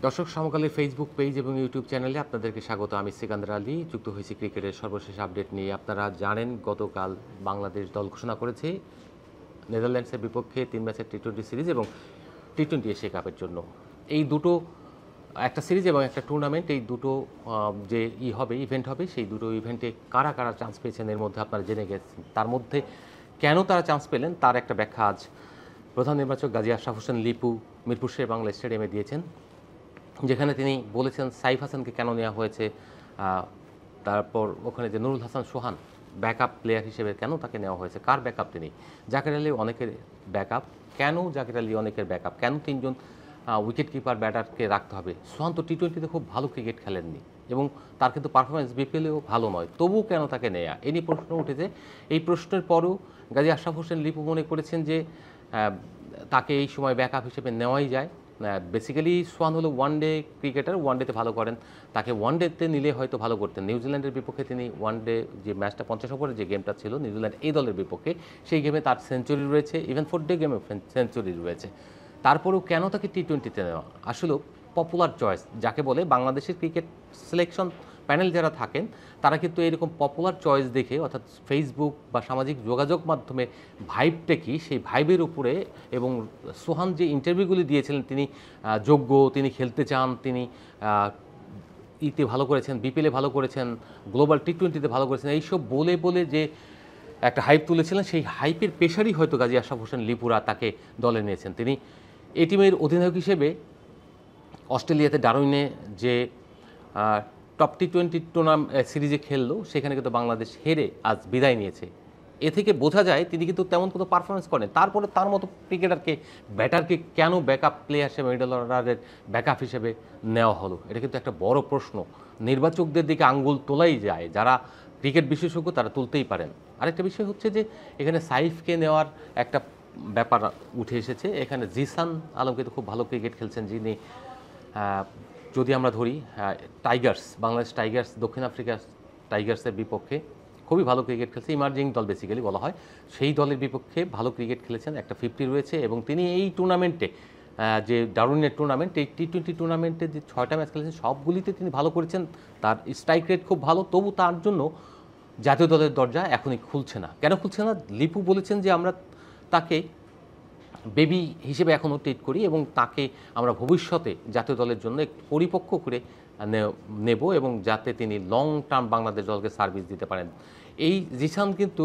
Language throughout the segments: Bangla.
দর্শক সমকালের ফেসবুক পেজ এবং ইউটিউব চ্যানেলে আপনাদেরকে স্বাগত। আমি সিকান্দার আলী, যুক্ত হয়েছি ক্রিকেটের সর্বশেষ আপডেট নিয়ে। আপনারা জানেন গতকাল বাংলাদেশ দল ঘোষণা করেছে নেদারল্যান্ডসের বিপক্ষে 3 ম্যাচের টি-20 সিরিজ এবং টি-20 এশিয়া কাপের জন্য। এই দুটো, একটা সিরিজ এবং একটা টুর্নামেন্ট, এই দুটো যে ইভেন্ট হবে, সেই দুটো ইভেন্টে কারা কারা চান্স পেয়েছেন এর মধ্যে আপনারা জেনে গেছেন। তার মধ্যে কেন তারা চান্স পেলেন তার একটা ব্যাখ্যা আজ প্রধান নির্বাচক গাজী আশরাফ হোসেন লিপু মিরপুর শেরেবাংলা স্টেডিয়ামে দিয়েছেন, যেখানে তিনি বলেছেন সাইফ হাসানকে কেন নেওয়া হয়েছে, তারপর ওখানে যে নুরুল হাসান সোহান ব্যাকআপ প্লেয়ার হিসেবে কেন তাকে নেওয়া হয়েছে, কার ব্যাকআপ তিনি, জাকির আলী অনেকের ব্যাকআপ, কেন জাকির আলী অনেকের ব্যাকআপ, কেন তিনজন উইকেট কিপার ব্যাটারকে রাখতে হবে। সোহান তো টি-20তে খুব ভালো ক্রিকেট খেলেননি এবং তার কিন্তু পারফরমেন্স বিপিএলেও ভালো নয়, তবুও কেন তাকে নেয়া, এ নিয়ে প্রশ্ন উঠেছে। এই প্রশ্নের পরও গাজী আশরাফ হোসেন লিপু মনে করেছেন যে তাকে এই সময় ব্যাকআপ হিসেবে নেওয়াই যায়। বেসিক্যালি সোহান হলো ওয়ানডে ক্রিকেটার, ওয়ানডেতে ভালো করেন, তাকে ওয়ানডেতে নিলে হয়তো ভালো করতেন। নিউজিল্যান্ডের বিপক্ষে তিনি ওয়ানডে যে ম্যাচটা 50 ওভারের যে গেমটা ছিল নিউজিল্যান্ড এই দলের বিপক্ষে, সেই গেমে তার সেঞ্চুরি রয়েছে, ইভেন 4 ডে গেমে সেঞ্চুরি রয়েছে। তারপরেও কেন তাকে টি-20তে নেওয়া, আসলে পপুলার চয়েস যাকে বলে। বাংলাদেশের ক্রিকেট সিলেকশন প্যানেল যারা থাকেন তারা কিন্তু এরকম পপুলার চয়েস দেখে, অর্থাৎ ফেসবুক বা সামাজিক যোগাযোগ মাধ্যমে ভাইবটা কি, সেই ভাইবের উপরে, এবং সোহান যে ইন্টারভিউগুলি দিয়েছিলেন তিনি যোগ্য, তিনি খেলতে চান, তিনি ইতে ভালো করেছেন, বিপিএলে ভালো করেছেন, গ্লোবাল টি-20তে ভালো করেছেন, এইসব বলে বলে যে একটা হাইপ তুলেছিলেন, সেই হাইপের পেশারই হয়তো গাজী আশরাফ হোসেন লিপুরা তাকে দলে নিয়েছেন। তিনি এই টিমের অধিনায়ক হিসেবে অস্ট্রেলিয়াতে ডারউইনে যে টপ টি-20 সিরিজে খেললো, সেখানে কিন্তু বাংলাদেশ হেরে আজ বিদায় নিয়েছে। এ থেকে বোঝা যায় তিনি কিন্তু তেমন কোনো পারফরমেন্স করেন। তারপরে তার মতো ক্রিকেটারকে, ব্যাটারকে কেন ব্যাকআপ প্লেয়ার হিসেবে, মিডল অর্ডারের ব্যাকআপ হিসেবে নেওয়া হলো, এটা কিন্তু একটা বড় প্রশ্ন। নির্বাচকদের দিকে আঙ্গুল তোলাই যায়, যারা ক্রিকেট বিশেষজ্ঞ তারা তুলতেই পারেন। আরেকটা বিষয় হচ্ছে যে এখানে সাইফকে নেওয়ার একটা ব্যাপার উঠে এসেছে। এখানে জিসান আলম কিন্তু খুব ভালো ক্রিকেট খেলছেন, যিনি যদি আমরা ধরি টাইগার্স, বাংলাদেশ টাইগার্স দক্ষিণ আফ্রিকা টাইগার্সের বিপক্ষে খুবই ভালো ক্রিকেট খেলছে, ইমার্জিং দল বেসিক্যালি বলা হয়, সেই দলের বিপক্ষে ভালো ক্রিকেট খেলেছেন, একটা 50 রয়েছে। এবং তিনি এই টুর্নামেন্টে, যে ডারউইনের টুর্নামেন্ট, এই টি-20 টুর্নামেন্টে যে 6টা ম্যাচ খেলেছেন সবগুলিতে তিনি ভালো করেছেন, তার স্ট্রাইক রেট খুব ভালো, তবু তার জন্য জাতীয় দলের দরজা এখনই খুলছে না। কেন খুলছে না? লিপু বলেছেন যে আমরা তাকে বেবি হিসেবে এখনও ট্রিট করি এবং তাকে আমরা ভবিষ্যতে জাতীয় দলের জন্য একটু পরিপক্ক করে নেব, এবং যাতে তিনি লং টার্ম বাংলাদেশ দলকে সার্ভিস দিতে পারেন। এই জিসান কিন্তু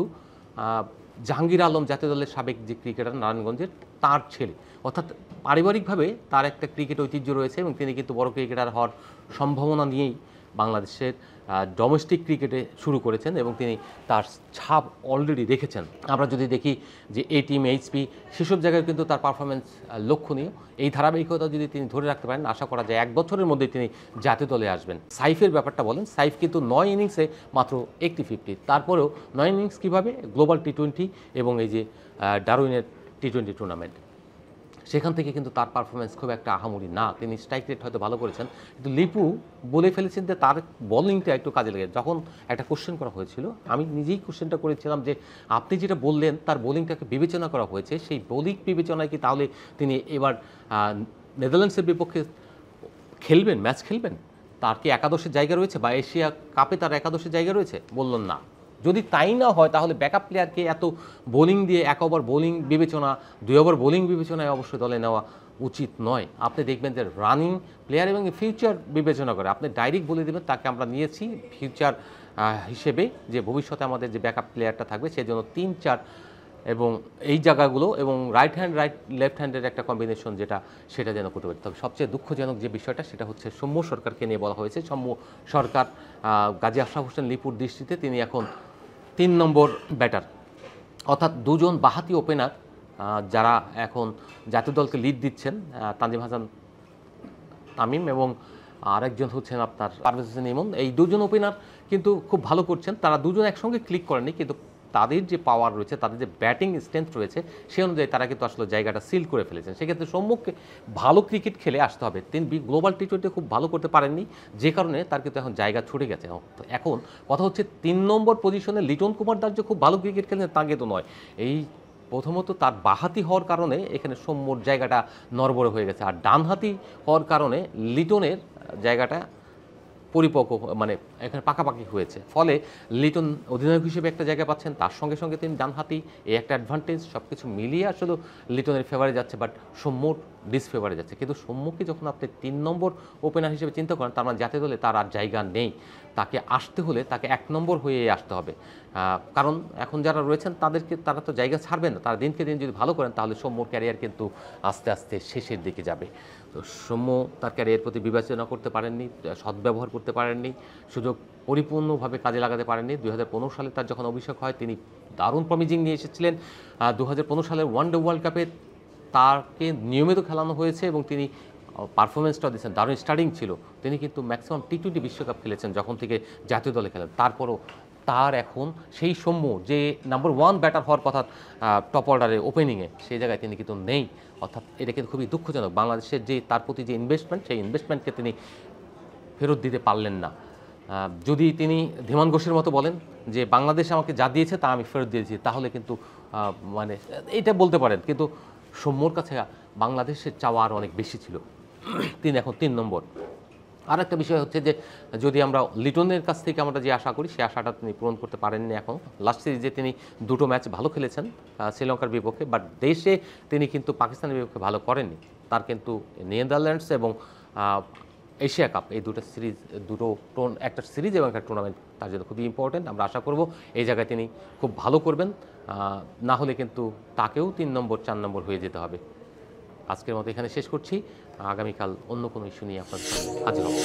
জাহাঙ্গীর আলম জাতীয় দলের সাবেক যে ক্রিকেটার নারায়ণগঞ্জের, তার ছেলে, অর্থাৎ পারিবারিকভাবে তার একটা ক্রিকেট ঐতিহ্য রয়েছে এবং তিনি কিন্তু বড় ক্রিকেটার হওয়ার সম্ভাবনা নিয়েই বাংলাদেশের ডোমেস্টিক ক্রিকেটে শুরু করেছেন এবং তিনি তার ছাপ অলরেডি রেখেছেন। আমরা যদি দেখি যে এ টিম, এইচপি, সেসব জায়গায় কিন্তু তার পারফরমেন্স লক্ষণীয়। এই ধারাবাহিকতা যদি তিনি ধরে রাখতে পারেন, আশা করা যায় 1 বছরের মধ্যে তিনি জাতীয় দলে আসবেন। সাইফের ব্যাপারটা বলেন, সাইফ কিন্তু 9 ইনিংসে মাত্র একটি 50, তারপরেও 9 ইনিংস কীভাবে, গ্লোবাল টি-20 এবং এই যে ডারউইনের টি-20 টুর্নামেন্ট, সেখান থেকে কিন্তু তার পারফরমেন্স খুব একটা আহামরি না। তিনি স্ট্রাইক রেট হয়তো ভালো করেছেন, কিন্তু লিপু বলে ফেলেছেন যে তার বোলিংটা একটু কাজে লেগে। যখন একটা কোশ্চেন করা হয়েছিল, আমি নিজেই কোশ্চেনটা করেছিলাম যে আপনি যেটা বললেন তার বোলিংটাকে বিবেচনা করা হয়েছে, সেই বোলিং বিবেচনায় কি তাহলে তিনি এবার নেদারল্যান্ডসের বিপক্ষে খেলবেন, ম্যাচ খেলবেন, তার কি একাদশের জায়গা রয়েছে, বা এশিয়া কাপে তার একাদশের জায়গা রয়েছে? বললেন না। যদি তাই না হয় তাহলে ব্যাকআপ প্লেয়ারকে এত বোলিং দিয়ে, 1 ওভার বোলিং বিবেচনা, 2 ওভার বোলিং বিবেচনায় অবশ্যই দলে নেওয়া উচিত নয়। আপনি দেখবেন যে রানিং প্লেয়ার এবং ফিউচার বিবেচনা করে আপনি ডাইরেক্ট বলে দেবেন তাকে আমরা নিয়েছি ফিউচার হিসেবে, যে ভবিষ্যতে আমাদের যে ব্যাকআপ প্লেয়ারটা থাকবে সেজন্য 3-4 এবং এই জায়গাগুলো, এবং লেফট হ্যান্ডের একটা কম্বিনেশন সেটা যেন করতে পারে। তবে সবচেয়ে দুঃখজনক যে বিষয়টা সেটা হচ্ছে সৌম্য সরকারকে নিয়ে বলা হয়েছে। সৌম্য সরকার গাজী আশরাফ হোসেন লিপুর দৃষ্টিতে তিনি এখন 3 নম্বর ব্যাটার, অর্থাৎ 2 জন বাঁহাতি ওপেনার যারা এখন জাতীয় দলকে লিড দিচ্ছেন, তানজিম হাসান তামিম এবং আরেকজন হচ্ছেন আপনার পারভেজ হোসেন ইমন। এই 2 জন ওপেনার কিন্তু খুব ভালো করছেন। তারা 2 জন একসঙ্গে ক্লিক করেনি, কিন্তু তাদের যে পাওয়ার রয়েছে, তাদের যে ব্যাটিং স্ট্রেংথ রয়েছে, সেই অনুযায়ী তারা কিন্তু আসলে জায়গাটা সিল করে ফেলেছেন। সেক্ষেত্রে সম্মুখে ভালো ক্রিকেট খেলে আসতে হবে। তিনি গ্লোবাল টি-20 খুব ভালো করতে পারেননি, যে কারণে তার কিন্তু এখন জায়গা ছুটে গেছে। এখন কথা হচ্ছে 3 নম্বর পজিশনে লিটন কুমার দাস যে খুব ভালো ক্রিকেট খেলেন তা কিন্তু নয়। এই প্রথমত তার বাঁহাতি হওয়ার কারণে এখানে সৌম্যর জায়গাটা নড়বড়ে হয়ে গেছে, আর ডানহাতি হওয়ার কারণে লিটনের জায়গাটা পরিপক্ক মানে এখানে পাকাপাকি হয়েছে। ফলে লিটন অধিনায়ক হিসেবে একটা জায়গা পাচ্ছেন, তার সঙ্গে সঙ্গে তিনি ডানহাতি, এই একটা অ্যাডভান্টেজ। সব কিছু মিলিয়ে আসলে লিটনের ফেভারে যাচ্ছে, বাট সৌম্যর ডিসফেভারে যাচ্ছে। কিন্তু সৌম্যকে যখন আপনি 3 নম্বর ওপেনার হিসেবে চিন্তা করেন, তার মানে জাতীয় দলে তার আর জায়গা নেই। তাকে আসতে হলে তাকে 1 নম্বর হয়ে আসতে হবে, কারণ এখন যারা রয়েছেন তারা তো জায়গা ছাড়বেন না। তারা দিনকে দিন যদি ভালো করেন তাহলে সৌম্যর ক্যারিয়ার কিন্তু আস্তে আস্তে শেষের দিকে যাবে। তো সৌম্য তার ক্যারিয়ার প্রতি বিবেচনা করতে পারেননি, সদ্ব্যবহার করতে পারেননি, সুযোগ পরিপূর্ণভাবে কাজে লাগাতে পারেননি। 2015 সালে তার যখন অভিষেক হয় তিনি দারুণ প্রমিজিং নিয়ে এসেছিলেন। 2015 সালের ওয়ানডে ওয়ার্ল্ড কাপে তাকে নিয়মিত খেলানো হয়েছে এবং তিনি পারফরমেন্সটা দিয়েছেন, দারুণ স্টার্টিং ছিল। তিনি কিন্তু ম্যাক্সিমাম টি-20 বিশ্বকাপ খেলেছেন যখন থেকে জাতীয় দলে খেলেন। তারপরও তার এখন সেই সৌম্য যে নাম্বার 1 ব্যাটার হওয়ার কথা টপ অর্ডারে ওপেনিংয়ে, সেই জায়গায় তিনি কিন্তু নেই। অর্থাৎ এটা কিন্তু খুবই দুঃখজনক। বাংলাদেশের যে তার প্রতি যে ইনভেস্টমেন্ট, সেই ইনভেস্টমেন্টকে তিনি ফেরত দিতে পারলেন না। যদি তিনি ধীমান ঘোষের মতো বলেন যে বাংলাদেশ আমাকে যা দিয়েছে তা আমি ফেরত দিয়েছি, তাহলে কিন্তু মানে এইটা বলতে পারেন। কিন্তু সৌম্যর কাছে বাংলাদেশের চাওয়া আর অনেক বেশি ছিল। তিনি এখন 3 নম্বর। আর একটা বিষয় হচ্ছে যে যদি আমরা লিটনের কাছ থেকে আমরা যে আশা করি, সেই আশাটা তিনি পূরণ করতে পারেননি। এখন লাস্ট সিরিজে তিনি 2টো ম্যাচ ভালো খেলেছেন শ্রীলঙ্কার বিপক্ষে, বাট দেশে তিনি কিন্তু পাকিস্তানের বিপক্ষে ভালো করেননি। তার কিন্তু নেদারল্যান্ডস এবং এশিয়া কাপ, এই একটা সিরিজ এবং একটা টুর্নামেন্ট তার জন্য খুবই ইম্পর্টেন্ট। আমরা আশা করব এই জায়গায় তিনি খুব ভালো করবেন, না হলে কিন্তু তাকেও 3 নম্বর 4 নম্বর হয়ে যেতে হবে। আজকের মতো এখানে শেষ করছি। আগামীকাল অন্য কোনো ইস্যু নিয়ে আপনাদের সামনে হাজির হব।